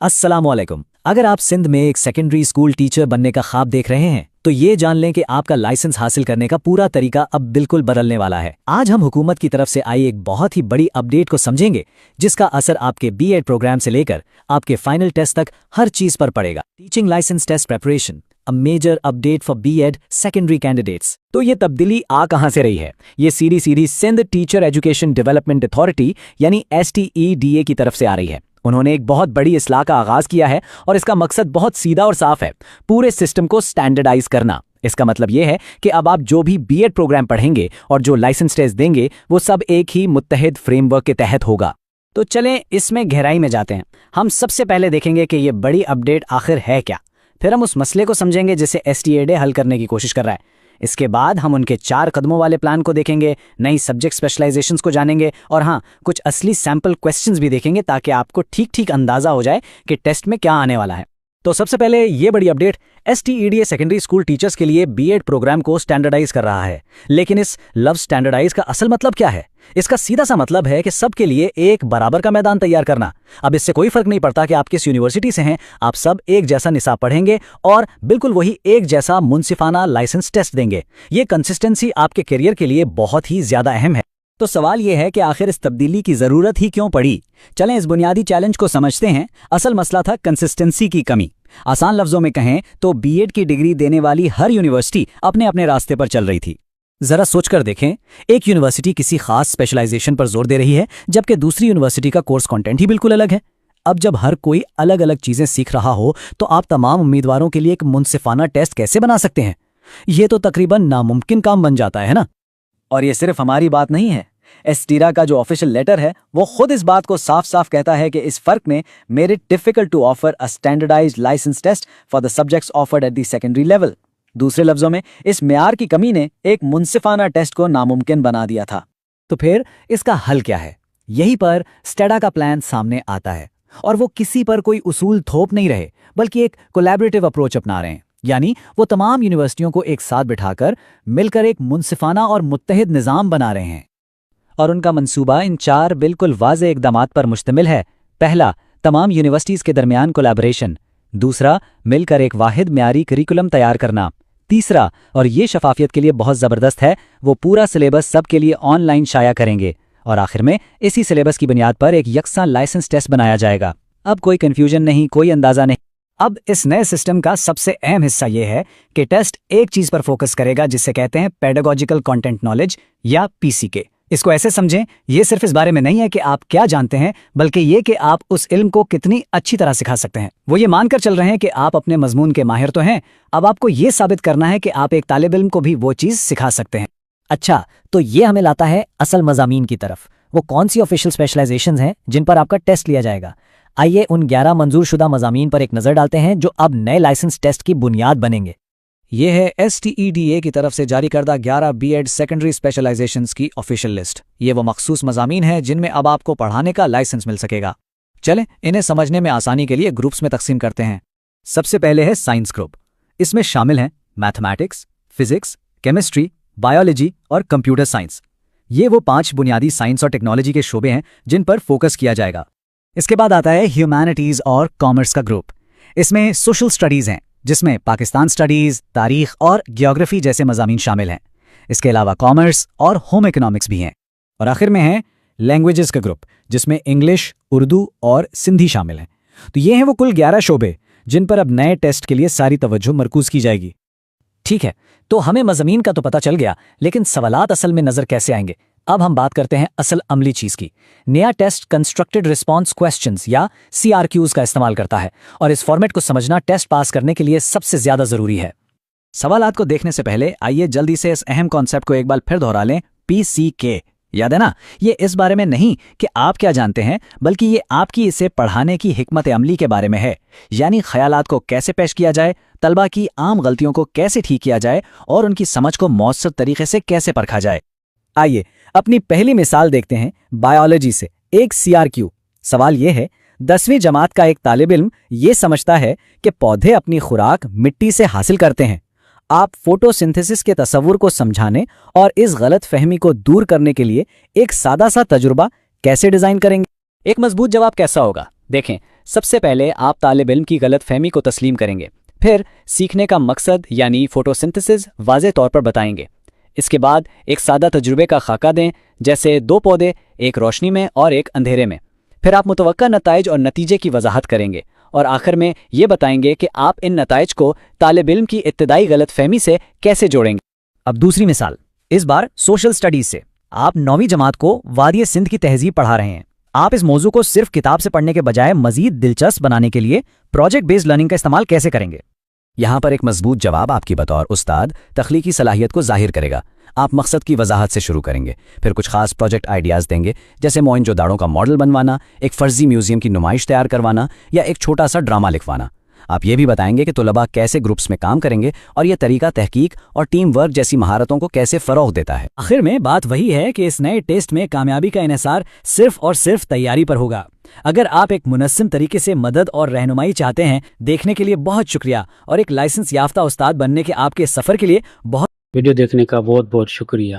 अस्सलामुअलैकुम। अगर आप सिंध में एक सेकेंडरी स्कूल टीचर बनने का ख्वाब देख रहे हैं तो ये जान लें कि आपका लाइसेंस हासिल करने का पूरा तरीका अब बिल्कुल बदलने वाला है। आज हम हुकूमत की तरफ से आई एक बहुत ही बड़ी अपडेट को समझेंगे जिसका असर आपके बीएड प्रोग्राम से लेकर आपके फाइनल टेस्ट तक हर चीज पर पड़ेगा। Teaching license test preparation, a major update for B Ed secondary candidates. तो ये तब्दीली आ कहां से रही है? ये सीधी Sindh teacher education development authority यानी STEDA की तरफ से आ रही है। उन्होंने एक बहुत बड़ी इस्लाह का आगाज किया है और इसका मकसद बहुत सीधा और साफ है, पूरे सिस्टम को स्टैंडर्डाइज करना। इसका मतलब यह है कि अब आप जो भी बीएड प्रोग्राम पढ़ेंगे और जो लाइसेंस टेस्ट देंगे वो सब एक ही मुत्तहिद फ्रेमवर्क के तहत होगा। तो चलें इसमें गहराई में जाते हैं। हम सबसे पहले देखेंगे कि ये बड़ी अपडेट आखिर है क्या, फिर हम उस मसले को समझेंगे जिसे STEDA हल करने की कोशिश कर रहा है। इसके बाद हम उनके 4 कदमों वाले प्लान को देखेंगे, नई सब्जेक्ट स्पेशलाइजेशंस को जानेंगे और हाँ, कुछ असली सैंपल क्वेश्चंस भी देखेंगे ताकि आपको ठीक अंदाजा हो जाए कि टेस्ट में क्या आने वाला है। तो सबसे पहले ये बड़ी update, STEDA secondary school teachers के लिए बीएड प्रोग्राम को स्टैंडर्डाइज कर रहा है। लेकिन इस लफ्ज स्टैंडर्डाइज का असल मतलब क्या है? इसका सीधा सा मतलब है कि सबके लिए एक बराबर का मैदान तैयार करना। अब इससे कोई फर्क नहीं पड़ता कि आप किस यूनिवर्सिटी से हैं, आप सब एक जैसा निसाब पढ़ेंगे और बिल्कुल वही एक जैसा मुनसिफाना लाइसेंस टेस्ट देंगे। ये कंसिस्टेंसी आपके करियर के लिए बहुत ही ज्यादा अहम है। तो सवाल यह है कि आखिर इस तब्दीली की जरूरत ही क्यों पड़ी? चलें इस बुनियादी चैलेंज को समझते हैं। असल मसला था कंसिस्टेंसी की कमी। आसान लफ्जों में कहें तो बीएड की डिग्री देने वाली हर यूनिवर्सिटी अपने अपने रास्ते पर चल रही थी। जरा सोचकर देखें, एक यूनिवर्सिटी किसी खास स्पेशलाइजेशन पर जोर दे रही है जबकि दूसरी यूनिवर्सिटी का कोर्स कंटेंट ही बिल्कुल अलग है। अब जब हर कोई अलग अलग चीजें सीख रहा हो तो आप तमाम उम्मीदवारों के लिए एक मुनसिफाना टेस्ट कैसे बना सकते हैं? यह तो तकरीबन नामुमकिन काम बन जाता है ना। और ये सिर्फ हमारी बात नहीं है, STEDA का जो ऑफिशियल लेटर है वो खुद इस बात को साफ साफ कहता है कि इस फर्क ने made it difficult to offer a standardised licence test for the subjects offered at the secondary level. दूसरे लफ्जों में, इस मेयार की कमी ने एक मुनसिफाना टेस्ट को नामुमकिन बना दिया था। तो फिर इसका हल क्या है? यहीं पर STEDA का प्लान सामने आता है और वो किसी पर कोई उसूल थोप नहीं रहे बल्कि एक कोलैबोरेटिव अप्रोच अपना रहे हैं। यानी वो तमाम यूनिवर्सिटियों को एक साथ बिठाकर मिलकर एक मुनसिफाना और मुत्तहिद निज़ाम बना रहे हैं। और उनका मंसूबा इन 4 बिल्कुल वाज़ेह इक़दामात पर मुश्तमिल है। पहला, तमाम यूनिवर्सिटीज़ के दरमियान कोलैबोरेशन। दूसरा, मिलकर एक वाहिद म्यारी करिकुलम तैयार करना। तीसरा, और ये शफाफियत के लिए बहुत ज़बरदस्त है, वो पूरा सिलेबस सब के लिए ऑनलाइन शाया करेंगे। और आखिर में इसी सिलेबस की बुनियाद पर एक यकसा लाइसेंस टेस्ट बनाया जाएगा। अब कोई कन्फ्यूजन नहीं, कोई अंदाज़ा नहीं। अब इस नए सिस्टम का सबसे अहम हिस्सा ये है कि टेस्ट एक चीज़ पर फोकस करेगा जिसे कहते हैं पेडागोजिकल कंटेंट नॉलेज या PCK। इसको ऐसे समझें, ये सिर्फ इस बारे में नहीं है कि आप क्या जानते हैं बल्कि ये कि आप उस इल्म को कितनी अच्छी तरह सिखा सकते हैं। वो ये मानकर चल रहे हैं कि आप अपने मजमून के माहिर तो हैं, अब आपको ये साबित करना है कि आप एक तालिब इल्म को भी वो चीज़ सिखा सकते हैं। अच्छा, तो ये हमें लाता है असल मज़ामीन की तरफ। वो कौन सी ऑफिशियल स्पेशलाइजेशंस हैं जिन पर आपका टेस्ट लिया जाएगा? आइए उन 11 मंजूर शुदा मज़ामीन पर एक नज़र डालते हैं जो अब नए लाइसेंस टेस्ट की बुनियाद बनेंगे। ये है STEDA की तरफ से जारी करदा 11 बीएड सेकेंडरी स्पेशलाइजेशंस की ऑफिशियल लिस्ट। ये वो मखसूस मज़ामीन है जिनमें अब आपको पढ़ाने का लाइसेंस मिल सकेगा। चलें इन्हें समझने में आसानी के लिए ग्रुप्स में तकसीम करते हैं। सबसे पहले है साइंस ग्रुप। इसमें शामिल हैं मैथमेटिक्स, फिजिक्स, केमिस्ट्री, बायोलॉजी और कंप्यूटर साइंस। ये वो 5 बुनियादी साइंस और टेक्नोलॉजी के शोबे हैं जिन पर फोकस किया जाएगा। इसके बाद आता है ह्यूमैनिटीज़ और कॉमर्स का ग्रुप। इसमें सोशल स्टडीज़ हैं जिसमें पाकिस्तान स्टडीज़, तारीख और ज्योग्राफी जैसे मज़ामीन शामिल हैं। इसके अलावा कॉमर्स और होम इकोनॉमिक्स भी हैं। और आखिर में है लैंग्वेजेस का ग्रुप जिसमें इंग्लिश, उर्दू और सिंधी शामिल हैं। तो ये हैं वो कुल 11 शोबे जिन पर अब नए टेस्ट के लिए सारी तवज्जो मरकूज की जाएगी। ठीक है, तो हमें मज़ामीन का तो पता चल गया, लेकिन सवालात असल में नज़र कैसे आएंगे? अब हम बात करते हैं असल अमली चीज़ की। नया टेस्ट कंस्ट्रक्टेड रिस्पॉन्स क्वेश्चंस या CRQs का इस्तेमाल करता है और इस फॉर्मेट को समझना टेस्ट पास करने के लिए सबसे ज़्यादा ज़रूरी है। सवालात को देखने से पहले आइए जल्दी से इस अहम कॉन्सेप्ट को एक बार फिर दोहरा लें। PCK, याद है ना? ये इस बारे में नहीं कि आप क्या जानते हैं बल्कि ये आपकी इसे पढ़ाने की हिकमत अमली के बारे में है। यानी ख्यालात को कैसे पेश किया जाए, तलबा की आम गलतियों को कैसे ठीक किया जाए और उनकी समझ को मौसर तरीके से कैसे परखा जाए। आइए अपनी पहली मिसाल देखते हैं बायोलॉजी से एक CRQ। सवाल यह है, 10वीं जमात का एक तालिब इल्म ये समझता है कि पौधे अपनी खुराक मिट्टी से हासिल करते हैं। आप फोटोसिंथेसिस के तस्वुर को समझाने और इस गलत फहमी को दूर करने के लिए एक सादा सा तजुर्बा कैसे डिजाइन करेंगे? एक मजबूत जवाब कैसा होगा? دیکھیں، سب سے پہلے آپ طالب علم کی غلط فہمی کو تسلیم کریں گے، پھر سیکھنے کا مقصد یعنی فوٹوسنتھسس واضح طور پر بتائیں گے۔ اس کے بعد ایک سادہ تجربے کا خاکہ دیں، جیسے 2 پودے، ایک روشنی میں اور ایک اندھیرے میں۔ پھر آپ متوقع نتائج اور نتیجے کی وضاحت کریں گے، اور آخر میں یہ بتائیں گے کہ آپ ان نتائج کو طالب علم کی ابتدائی غلط فہمی سے کیسے جوڑیں گے۔ اب دوسری مثال، اس بار سوشل سٹڈیز سے۔ آپ 9ویں جماعت کو وادی سندھ کی تہذیب پڑھا رہے ہیں۔ آپ اس موضوع کو صرف کتاب سے پڑھنے کے بجائے مزید دلچسپ بنانے کے لیے پروجیکٹ بیسڈ لرننگ کا استعمال کیسے کریں گے؟ یہاں پر ایک مضبوط جواب آپ کی بطور استاد تخلیقی صلاحیت کو ظاہر کرے گا۔ آپ مقصد کی وضاحت سے شروع کریں گے، پھر کچھ خاص پروجیکٹ آئیڈیاز دیں گے، جیسے موئنجو داڑو کا ماڈل بنوانا، ایک فرضی میوزیم کی نمائش تیار کروانا یا ایک چھوٹا سا ڈرامہ لکھوانا۔ آپ یہ بھی بتائیں گے کہ طلباء کیسے گروپس میں کام کریں گے اور یہ طریقہ تحقیق اور ٹیم ورک جیسی مہارتوں کو کیسے فروغ دیتا ہے۔ آخر میں بات وہی ہے کہ اس نئے ٹیسٹ میں کامیابی کا انحصار صرف اور صرف تیاری پر ہوگا۔ اگر آپ ایک منظم طریقے سے مدد اور رہنمائی چاہتے ہیں، دیکھنے کے لیے بہت شکریہ، اور ایک لائسنس یافتہ استاد بننے کے آپ کے سفر کے لیے بہت ویڈیو دیکھنے کا بہت بہت شکریہ۔